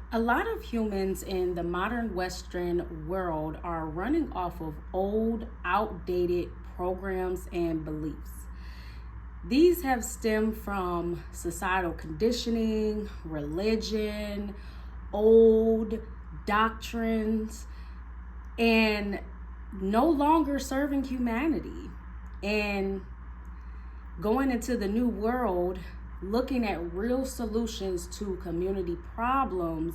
A lot of humans in the modern Western world are running off of old, outdated programs and beliefs. These have stemmed from societal conditioning, religion, old doctrines, and no longer serving humanity. And going into the new world, looking at real solutions to community problems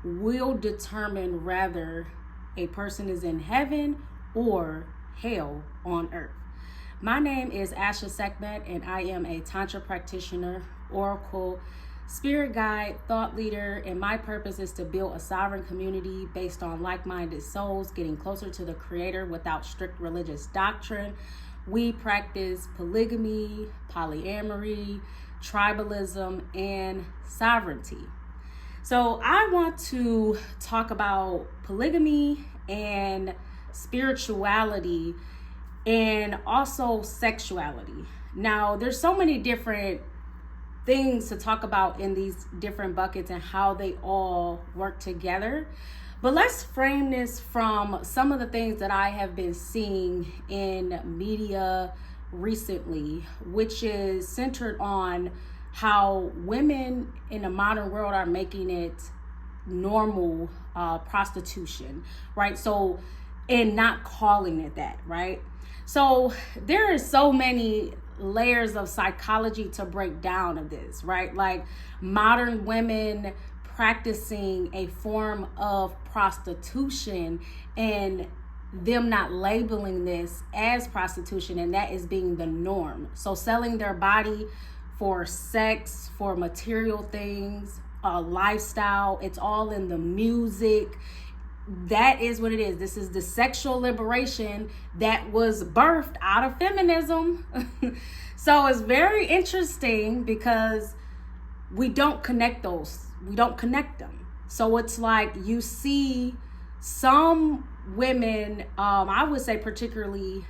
will determine whether a person is in heaven or hell on earth. My name is Asha Sekhmet, and I am a Tantra practitioner, oracle, spirit guide, thought leader, and my purpose is to build a sovereign community based on like-minded souls getting closer to the Creator without strict religious doctrine. We practice polygamy, polyamory, tribalism, and sovereignty. So I want to talk about polygamy and spirituality and also sexuality. Now, there's so many different things to talk about in these different buckets and how they all work together. But let's frame this from some of the things that I have been seeing in media recently, which is centered on how women in the modern world are making it normal prostitution, right? So, and not calling it that, right? So there are so many layers of psychology to break down of this, right? Like modern women practicing a form of prostitution and them not labeling this as prostitution, and that is being the norm. So selling their body for sex, for material things, lifestyle, it's all in the music. That is what it is. This is the sexual liberation that was birthed out of feminism. So it's very interesting because we don't connect those. We don't connect them. So it's like you see some women, I would say particularly,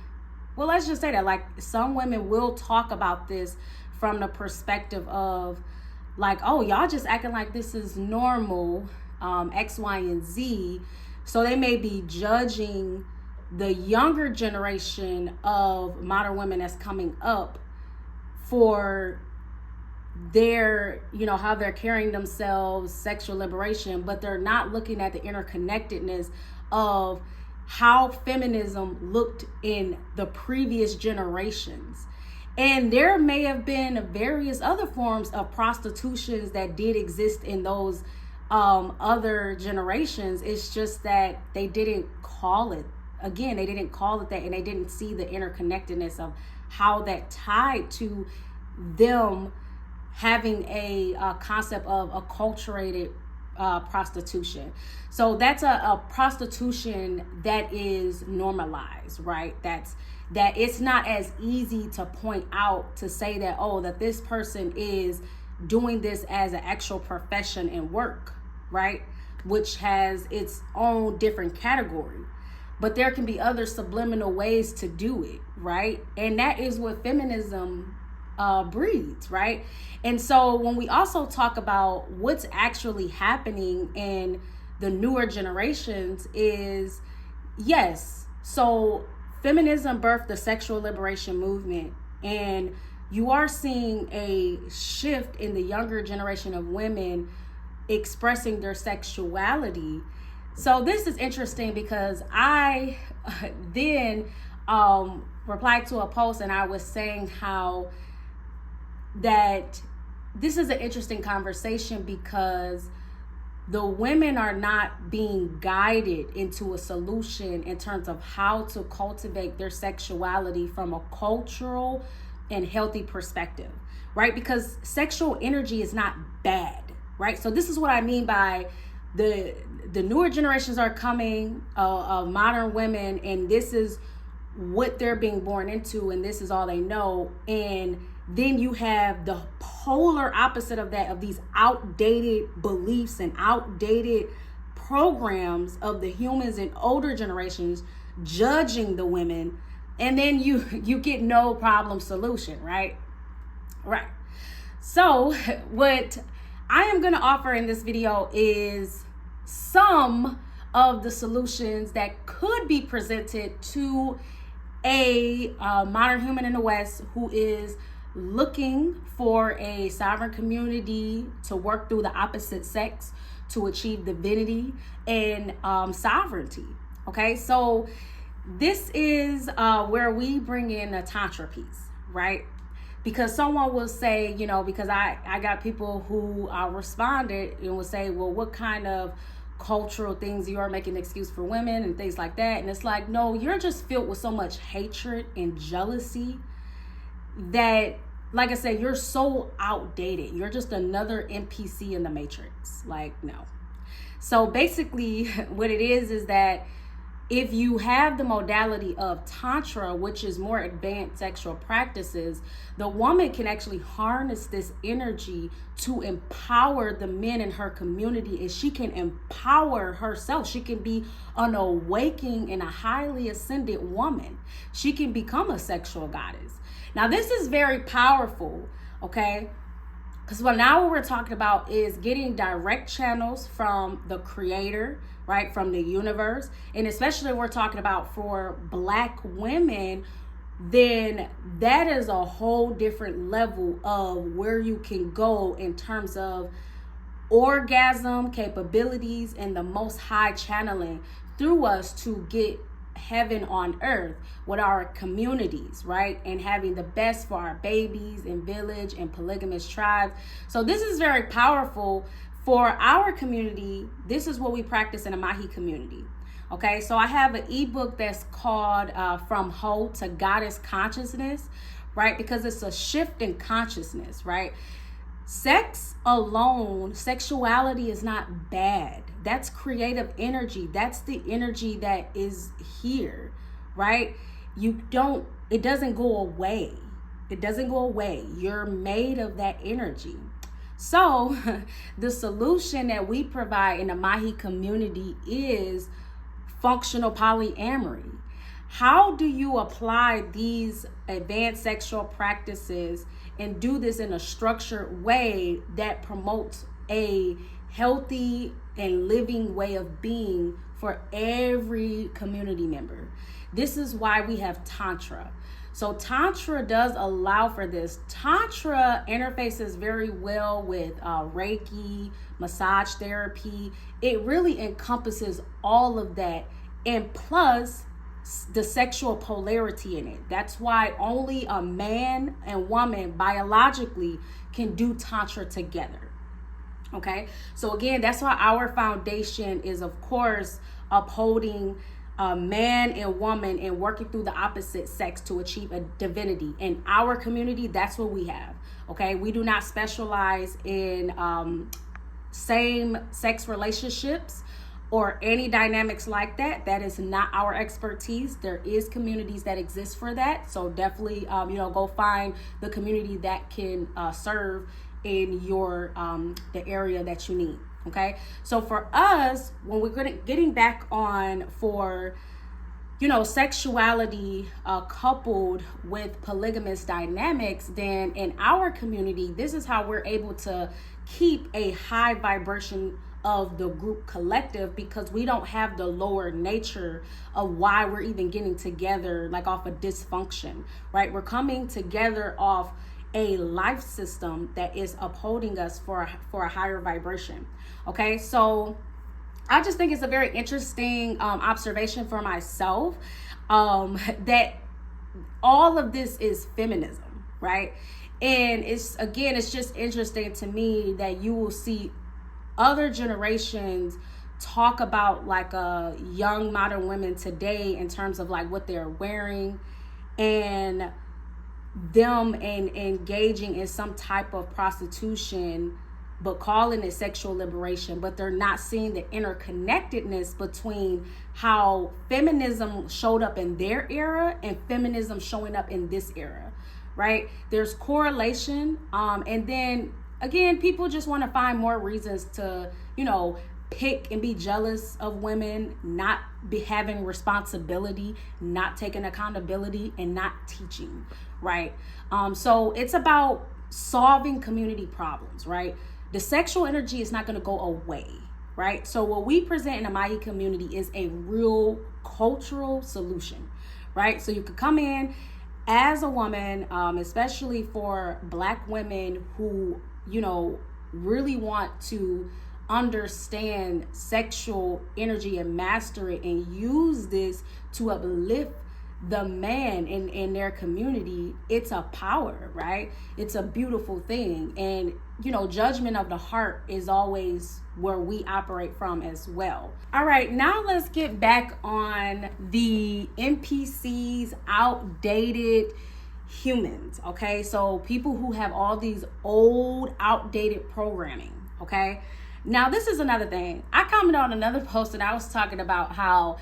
well, let's just say that like some women will talk about this from the perspective of like, oh, y'all just acting like this is normal, X, Y, and Z. So they may be judging the younger generation of modern women that's coming up for their, how they're carrying themselves, sexual liberation, but they're not looking at the interconnectedness of how feminism looked in the previous generations. And there may have been various other forms of prostitutions that did exist in those other generations. It's just that they didn't call it, again, they didn't call it that, and they didn't see the interconnectedness of how that tied to them having a concept of acculturated prostitution. So that's a prostitution that is normalized, right? That it's not as easy to point out to say that, oh, that this person is doing this as an actual profession and work, right? Which has its own different category. But there can be other subliminal ways to do it, right? And that is what feminism breeds, right? And so when we also talk about what's actually happening in the newer generations is, yes, so feminism birthed the sexual liberation movement, and you are seeing a shift in the younger generation of women expressing their sexuality. So this is interesting because I then replied to a post, and I was saying how that this is an interesting conversation because the women are not being guided into a solution in terms of how to cultivate their sexuality from a cultural and healthy perspective, right? Because sexual energy is not bad, right? So this is what I mean by the newer generations are coming of modern women, and this is what they're being born into, and this is all they know. And then you have the polar opposite of that, of these outdated beliefs and outdated programs of the humans in older generations judging the women, and then you get no problem solution, right? So what I am going to offer in this video is some of the solutions that could be presented to a modern human in the West who is looking for a sovereign community to work through the opposite sex to achieve divinity and sovereignty. Okay, so this is where we bring in a Tantra piece, right? Because someone will say, you know, because I got people who responded and will say, well, what kind of cultural things you are making an excuse for women and things like that. And it's like, no, you're just filled with so much hatred and jealousy that, like I said, you're so outdated. You're just another NPC in the Matrix. Like, no. So basically what it is that if you have the modality of Tantra, which is more advanced sexual practices, the woman can actually harness this energy to empower the men in her community, and she can empower herself. She can be an awakening and a highly ascended woman. She can become a sexual goddess. Now, this is very powerful, okay? Because now what we're talking about is getting direct channels from the creator, right, from the universe. And especially we're talking about for Black women, then that is a whole different level of where you can go in terms of orgasm capabilities and the most high channeling through us to get heaven on earth with our communities, right? And having the best for our babies and village and polygamous tribes. So this is very powerful for our community. This is what we practice in a Maji community. Okay, so I have an ebook that's called From Whole to Goddess Consciousness, right? Because it's a shift in consciousness, right? Sex alone, sexuality is not bad. That's creative energy. That's the energy that is here, right? It doesn't go away. It doesn't go away. You're made of that energy. So the solution that we provide in the Maji community is functional polyamory. How do you apply these advanced sexual practices and do this in a structured way that promotes a healthy and living way of being for every community member? This is why we have Tantra. So Tantra does allow for this. Tantra interfaces very well with Reiki, massage therapy. It really encompasses all of that, and plus the sexual polarity in it. That's why only a man and woman biologically can do Tantra together. Okay, so again, that's why our foundation is, of course, upholding man and woman and working through the opposite sex to achieve a divinity. In our community, that's what we have. Okay, we do not specialize in same sex relationships or any dynamics like that. That is not our expertise. There is communities that exist for that. So definitely, go find the community that can serve in your the area that you need. Okay, so for us, when we're getting back on for sexuality coupled with polygamous dynamics, then in our community, this is how we're able to keep a high vibration of the group collective, because we don't have the lower nature of why we're even getting together, like off of dysfunction, right? We're coming together off a life system that is upholding us for a higher vibration. Okay, so I just think it's a very interesting observation for myself that all of this is feminism, right? And it's just interesting to me that you will see other generations talk about like young modern women today in terms of like what they're wearing and them and engaging in some type of prostitution, but calling it sexual liberation, but they're not seeing the interconnectedness between how feminism showed up in their era and feminism showing up in this era, right? There's correlation. And then again, people just want to find more reasons to, pick and be jealous of women, not be having responsibility, not taking accountability, and not teaching, right? So it's about solving community problems, right? the sexual energy is not going to go away, right? So what we present in the Maji community is a real cultural solution, right? So you could come in as a woman, especially for Black women who, really want to understand sexual energy and master it and use this to uplift the man in their community. It's a power, right? It's a beautiful thing. And judgment of the heart is always where we operate from as well. All right, now let's get back on the NPCs, outdated humans. Okay, so people who have all these old, outdated programming. Okay, now this is another thing. I commented on another post and I was talking about how,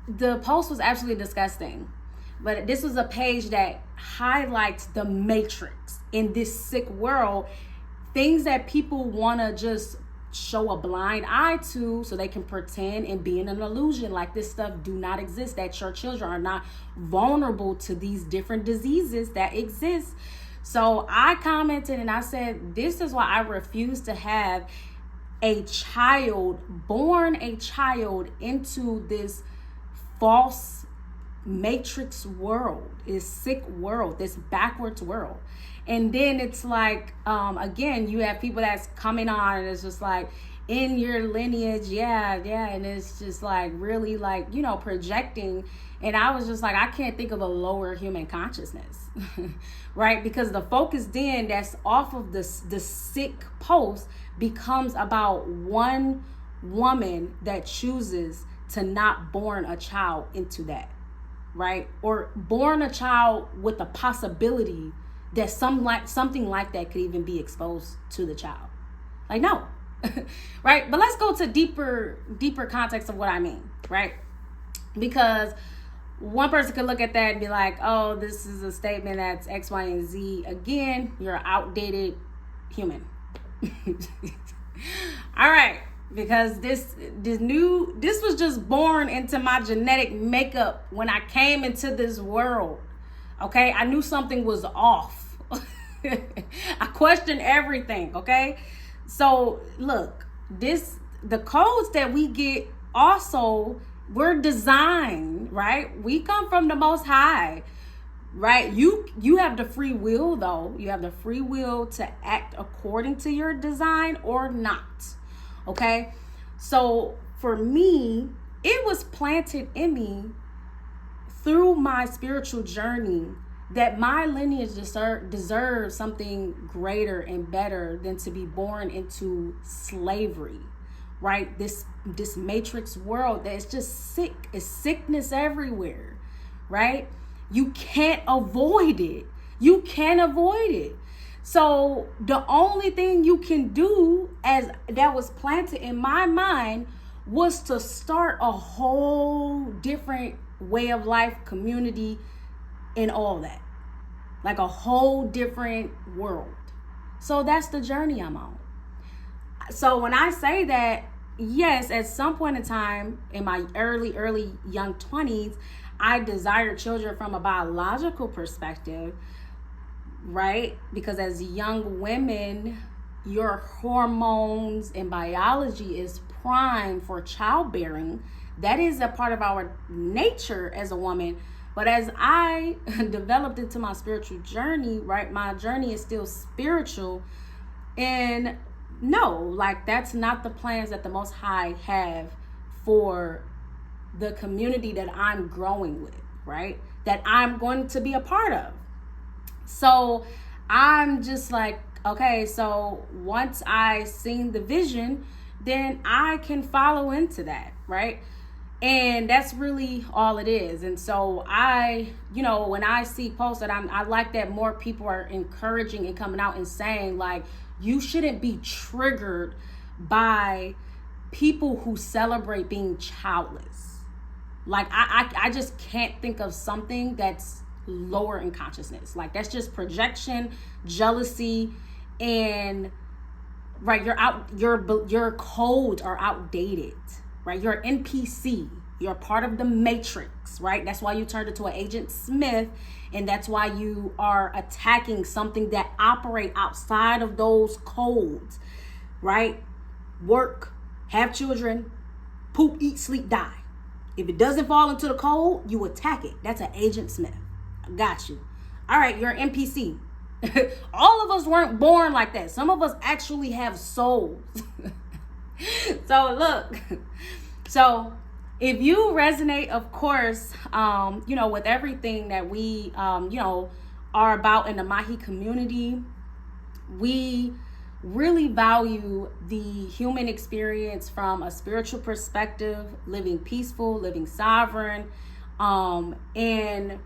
the post was absolutely disgusting, but this was a page that highlights the matrix in this sick world, things that people want to just show a blind eye to so they can pretend and be in an illusion like this stuff do not exist, that your children are not vulnerable to these different diseases that exist. So I commented and I said, this is why I refuse to have a child into this false matrix world, is sick world, this backwards world. And then it's like, again, you have people that's coming on and it's just like, in your lineage, yeah, and it's just like really like, projecting. And I was just like, I can't think of a lower human consciousness, right? Because the focus then that's off of the sick post becomes about one woman that chooses to not born a child into that, right? Or born a child with the possibility that something like that could even be exposed to the child. Like, no, right? But let's go to deeper context of what I mean, right? Because one person could look at that and be like, oh, this is a statement that's X, Y, and Z. Again, you're an outdated human. All right. Because this was just born into my genetic makeup when I came into this world. Okay, I knew something was off. I questioned everything. Okay, so look, the codes that we get also were designed, right? We come from the Most High, right? You have the free will, though. You have the free will to act according to your design or not. Okay, so for me, it was planted in me through my spiritual journey that my lineage deserves something greater and better than to be born into slavery, right? This matrix world that is just sick. It's sickness everywhere, right? You can't avoid it. You can't avoid it. So the only thing you can do, as that was planted in my mind, was to start a whole different way of life, community, and all that. Like a whole different world. So that's the journey I'm on. So when I say that, yes, at some point in time in my early young 20s, I desired children from a biological perspective, right? Because as young women, your hormones and biology is primed for childbearing. That is a part of our nature as a woman. But as I developed into my spiritual journey, right, my journey is still spiritual. And no, like that's not the plans that the Most High have for the community that I'm growing with, right? That I'm going to be a part of. So I'm just like, okay, so once I seen the vision, then I can follow into that, right? And that's really all it is. And so I, when I see posts that I like that more people are encouraging and coming out and saying like, you shouldn't be triggered by people who celebrate being childless. Like I just can't think of something that's lower in consciousness. Like that's just projection, jealousy, and right, your codes are outdated. Right, you're NPC. You're part of the matrix, right? That's why you turned into an Agent Smith And that's why you are attacking something that operate outside of those codes, right? Work, have children, poop, eat, sleep, die. If it doesn't fall into the code, you attack it. That's an Agent Smith. I got you. All right, you're an NPC. All of us weren't born like that. Some of us actually have souls. So look, so if you resonate, of course, with everything that we, are about in the Maji community, we really value the human experience from a spiritual perspective, living peaceful, living sovereign, and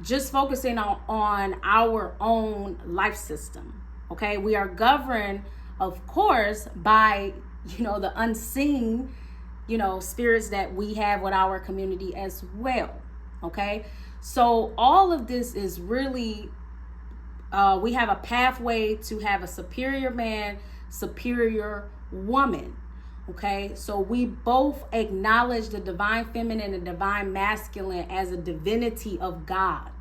just focusing on our own life system. Okay, we are governed, of course, by the unseen spirits that we have with our community as well. Okay, so all of this is really we have a pathway to have a superior man, superior woman. Okay, so we both acknowledge the divine feminine and the divine masculine as a divinity of God.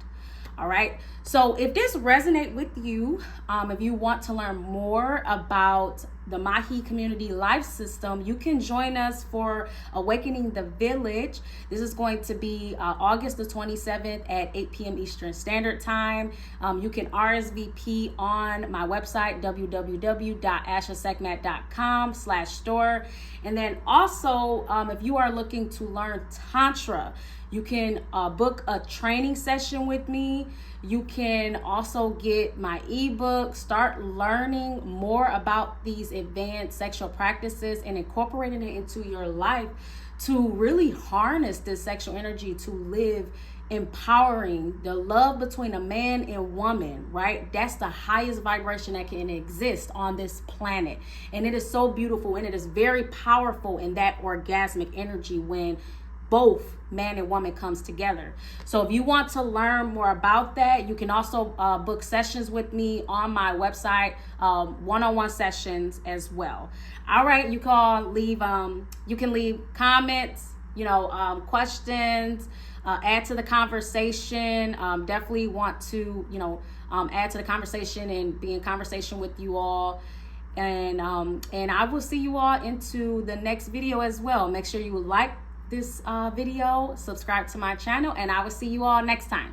All right, so if this resonates with you, if you want to learn more about the Maji Community Life System, you can join us for Awakening the Village. This is going to be August the 27th at 8 p.m. Eastern Standard Time. You can RSVP on my website, www.ashasekhmet.com/store. And then also, if you are looking to learn Tantra, you can book a training session with me. You can also get my ebook, start learning more about these advanced sexual practices and incorporating it into your life to really harness this sexual energy to live empowering the love between a man and woman, right? That's the highest vibration that can exist on this planet. And it is so beautiful, and it is very powerful in that orgasmic energy when both man and woman comes together. So if you want to learn more about that, you can also book sessions with me on my website, one-on-one sessions as well. All right, you can leave comments, questions, add to the conversation. Definitely want to add to the conversation and be in conversation with you all. And I will see you all into the next video as well. Make sure you like this video, subscribe to my channel, and I will see you all next time.